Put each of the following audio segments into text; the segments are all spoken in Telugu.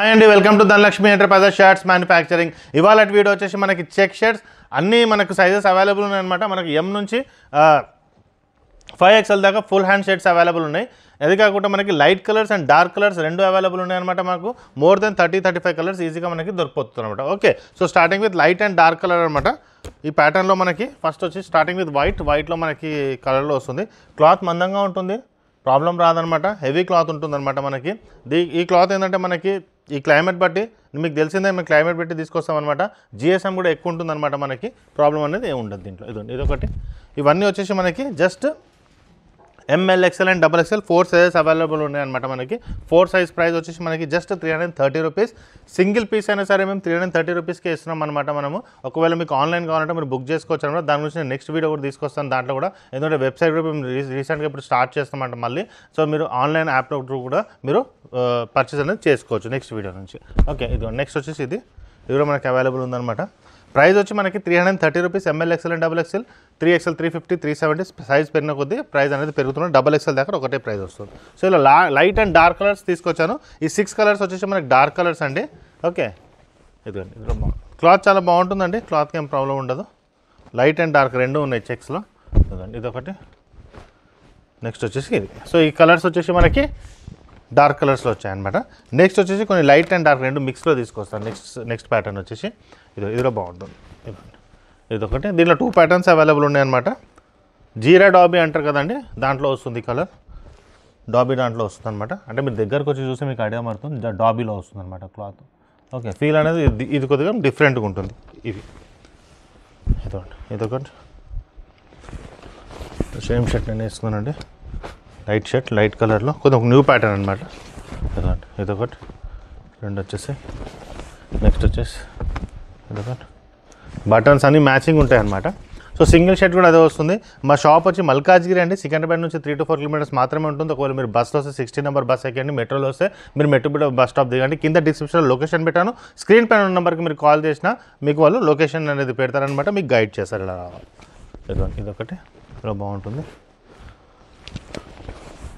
హాయ్ అండి, welcome to Dhanalakshmi enterprises shirts manufacturing. ఇవాళ వీడియో వచ్చేసి మనకి చెక్ షర్ట్స్ అన్నీ మనకు సైజెస్ అవైలబుల్ ఉన్నాయన్నమాట. మనకి ఎం నుంచి 5XL దాకా ఫుల్ హ్యాండ్ షర్ట్స్ అవైలబుల్ ఉన్నాయి. అది కాకుండా మనకి light colours and dark colours రెండు అవైలబుల్ ఉన్నాయన్నమాట. మనకు మోర్ దెన్ 30-35 కలర్స్ ఈజీగా మనకి దొరికిపోతుంది అనమాట. Okay, so starting with light and dark colour అనమాట. ఈ ప్యాటర్న్లో మనకి ఫస్ట్ వచ్చి స్టార్టింగ్ విత్ వైట్లో మనకి కలర్లో వస్తుంది. క్లాత్ మందంగా ఉంటుంది, ప్రాబ్లం రాదనమాట. హెవీ క్లాత్ ఉంటుందన్నమాట మనకి. ఈ క్లాత్ ఏంటంటే మనకి ఈ క్లైమేట్ బట్టి మీకు తెలిసిందే, మేము క్లైమేట్ బట్టి తీసుకొస్తామన్నమాట. జిఎస్ఎం కూడా ఎక్కువ ఉంటుందన్నమాట. మనకి ప్రాబ్లం అనేది ఏమి ఉండదు దీంట్లో. ఇదొకటి. ఇవన్నీ వచ్చేసి మనకి just ML, XL and XXL 4 sizes available ఉన్నాయన్నమాట. మనకి 4 సైజ్ ప్రైస్ వచ్చేసి మనకి జస్ట్ 330 రూపీస్. సింగిల్ పీస్ అయినా సరే మేము 330 రూపీస్కి ఇస్తున్నాం అనమాట. మనము ఒకవేళ మీకు ఆన్లైన్ కావాలంటే మీరు బుక్ చేసుకోవచ్చు అనమాట. దాని గురించి నేను నెక్స్ట్ వీడియో కూడా తీసుకొస్తాను దాంట్లో కూడా. ఎందుకంటే వెబ్సైట్ కూడా మేము రీసెంట్గా ఇప్పుడు స్టార్ట్ చేస్తామంట మళ్ళీ. సో మీరు ఆన్లైన్ యాప్ కూడా మీరు పర్చేస్ అనేది చేసుకోవచ్చు నెక్స్ట్ వీడియో నుంచి. ఓకే, ఇది నెక్స్ట్ వచ్చేసి ఇది కూడా మనకి అవైలబుల్ ఉందన్నమాట. ప్రైస్ వచ్చి మనకి 330 rupees. ML, XL and XXL 3XL 350, 370 size పెరిగిన కొద్దీ ప్రైస్ అనేది పెరుగుతుంది. XXL దగ్గర ఒకటే ప్రైస్ వస్తుంది. సో ఇలా లైట్ అండ్ డార్క్ కలర్స్ తీసుకొచ్చాను. ఈ 6 కలర్స్ వచ్చేసి మనకి డార్క్ కలర్స్ అండి. ఓకే, ఇదిగోండి. క్లాత్ చాలా బాగుంటుందండి, క్లాత్కి ఏం ప్రాబ్లం ఉండదు. లైట్ అండ్ డార్క్ రెండు ఉన్నాయి చెక్స్లో. ఇదిగోండి, ఇదొకటి. నెక్స్ట్ వచ్చేసి ఇది. సో ఈ కలర్స్ వచ్చేసి మనకి డార్క్ కలర్స్లో వచ్చాయన్నమాట. నెక్స్ట్ వచ్చేసి కొన్ని లైట్ అండ్ డార్క్ రెండు మిక్స్లో తీసుకొస్తాను. నెక్స్ట్ ప్యాటర్న్ వచ్చేసి ఇదిలో బాగుంటుంది. ఇదొకటి. దీంట్లో 2 ప్యాటర్న్స్ అవైలబుల్ ఉన్నాయన్నమాట. జీరా డాబీ అంటారు కదండి, దాంట్లో వస్తుంది కలర్. డాబీ దాంట్లో వస్తుంది అనమాట. అంటే మీరు దగ్గరకు వచ్చి చూస్తే మీకు ఐడియా పడుతుంది, డాబీలో వస్తుంది అనమాట క్లాత్. ఓకే, ఫీల్ అనేది ఇది కొద్దిగా డిఫరెంట్గా ఉంటుంది. ఇవి ఇదొకటి. సేమ్ షర్ట్ నేను వేసుకున్నానండి, లైట్ షర్ట్ లైట్ కలర్లో కొద్దిగా ఒక న్యూ ప్యాటర్న్ అనమాట. ఇదొకటి. రెండు వచ్చేసి నెక్స్ట్ వచ్చేసి ఇదొకటి. బటన్స్ అన్నీ మ్యాచింగ్ ఉంటాయి అన్నమాట. సో సింగిల్ షర్ట్ కూడా అదే వస్తుంది. మా షాప్ వచ్చి మల్కాజ్గిరి అండి. సికింద్రాబాద్ నుంచి 3 to 4 కిలోమీటర్స్ మాత్రమే ఉంటుంది. ఒకవేళ మీరు బస్సులో వస్తే 60 నెంబర్ బస్ ఎక్కండి. మెట్రోలో వస్తే మీరు మెట్రోబిడ బస్ స్టాప్ దిగండి. కింద డిస్క్రిప్షన్లో లొకేషన్ పెట్టాను. స్క్రీన్ పైన ఉన్న నెంబర్కి మీరు కాల్ చేసినా మీకు వాళ్ళు లొకేషన్ అనేది పెడతారనమాట. మీకు గైడ్ చేస్తారు ఇలా రావాలి. ఇదొకటి ఇలా బాగుంటుంది.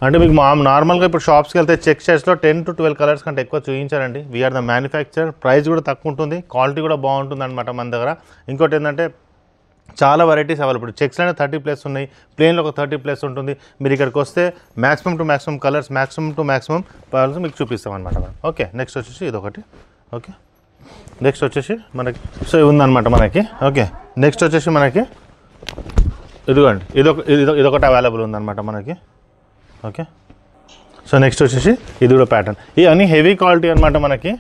అంటే మీకు నార్మల్గా ఇప్పుడు షాప్స్కి వెళ్తే చెక్ షర్ట్స్లో 10 to 12 కలర్స్ కంటే ఎక్కువ చూపించారండి. We are the manufacture. ప్రైస్ కూడా తక్కువ ఉంటుంది, క్వాలిటీ కూడా బాగుంటుంది అనమాట మన దగ్గర. ఇంకోటి ఏంటంటే చాలా వెరైటీస్ అవైలబుల్. చెక్స్లోనే 30+ ఉన్నాయి, ప్లేన్లో ఒక 30+ ఉంటుంది. మీరు ఇక్కడికి వస్తే maximum to maximum colours, maximum to maximum colours మీకు చూపిస్తాం అనమాట. ఓకే, నెక్స్ట్ వచ్చేసి ఇదొకటి. ఓకే, నెక్స్ట్ వచ్చేసి మనకి సో ఇది ఉందన్నమాట మనకి. ఓకే, నెక్స్ట్ వచ్చేసి మనకి ఇదిగోండి, ఇదొకటి అవైలబుల్ ఉందన్నమాట మనకి. ఓకే, సో నెక్స్ట్ వచ్చేసి ఇది కూడా ప్యాటర్న్. ఇవన్నీ హెవీ క్వాలిటీ అనమాట మనకి.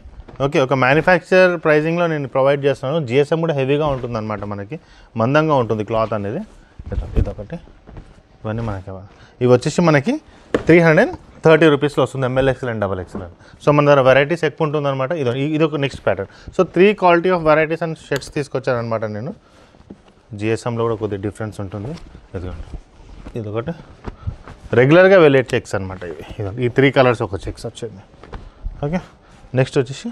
ఓకే, ఒక మ్యానుఫ్యాక్చర్ ప్రైజింగ్లో నేను ప్రొవైడ్ చేస్తున్నాను. జిఎస్ఎం కూడా హెవీగా ఉంటుంది అనమాట మనకి, మందంగా ఉంటుంది క్లాత్ అనేది. ఇదొకటి. ఇవన్నీ మనకి ఇవి వచ్చేసి మనకి 330 రూపీస్లో వస్తుంది. ML, XL and XXL. So మన దగ్గర వెరైటీస్ ఎక్కువ ఉంటుంది అనమాట. ఇదొక next pattern. So 3 quality of varieties and shirts తీసుకొచ్చానమాట నేను. జిఎస్ఎంలో కూడా కొద్దిగా డిఫరెన్స్ ఉంటుంది. ఇదొకటి. రెగ్యులర్గా వెళ్ళే చెక్స్ అనమాట ఇవి. ఈ 3 కలర్స్ ఒక చెక్స్ వచ్చింది. ఓకే, నెక్స్ట్ వచ్చేసి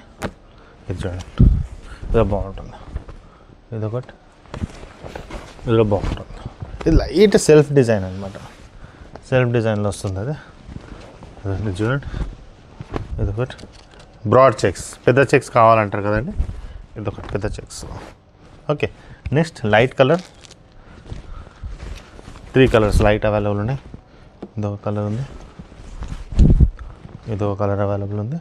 ఇది చూడండి, ఇదో బాగుంటుంది. ఇదొకటి, ఇదిలో బాగుంటుంది. ఇది లైట్ సెల్ఫ్ డిజైన్ అనమాట. సెల్ఫ్ డిజైన్లో వస్తుంది అది. ఇది చూడండి, ఇదొకటి. బ్రాడ్ చెక్స్, పెద్ద చెక్స్ కావాలంటారు కదండి, ఇదొకటి పెద్ద checks. Okay, next light colour. 3 colours light available ఉన్నాయి. ఇదొక కలర్ ఉంది, ఇదొక కలర్ అవైలబుల్ ఉంది.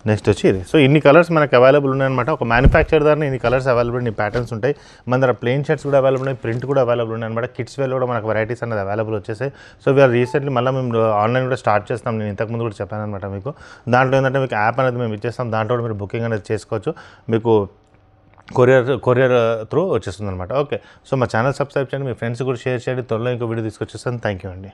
నెక్స్ట్ వచ్చి ఇది. సో ఇన్ని కలర్స్ మనకు అవైలబుల్ ఉన్నాయన్నమాట. ఒక మ్యానుఫ్యాక్చర్ ద్వారా ఇన్ని కలర్స్ అవైలబుల్, ఇన్ని ప్యాటర్న్స్ ఉంటాయి. మన దగ్గర ప్లెయిన్ షర్ట్స్ కూడా అవైలబుల్ ఉన్నాయి, ప్రింట్ కూడా అవైలబుల్ ఉన్నాయి అనమాట. కిడ్స్ వేర్ కూడా మనకు వెరైటీస్ అనేది అవైలబుల్ వచ్చేసాయి. సో వీఆర్ రీసెంట్లీ మళ్ళీ మేము ఆన్లైన్ కూడా స్టార్ట్ చేస్తాం. నేను ఇంతకుముందు కూడా చెప్పాను అనమాట మీకు. దాంట్లో ఏంటంటే మీకు యాప్ అనేది మేము ఇచ్చేస్తాం. దాంట్లో కూడా మీరు బుకింగ్ అనేది చేసుకోవచ్చు. మీకు కొరియర్ త్రూ వచ్చేస్తుంది అనమాట. ఓకే, సో మా ఛానల్ సబ్స్క్రైబ్ చేయండి, మీ ఫ్రెండ్స్ కూడా షేర్ చేయండి. త్వరలో ఇంకో వీడియో తీసుకొచ్చేస్తాను. థ్యాంక్ యూ అండి.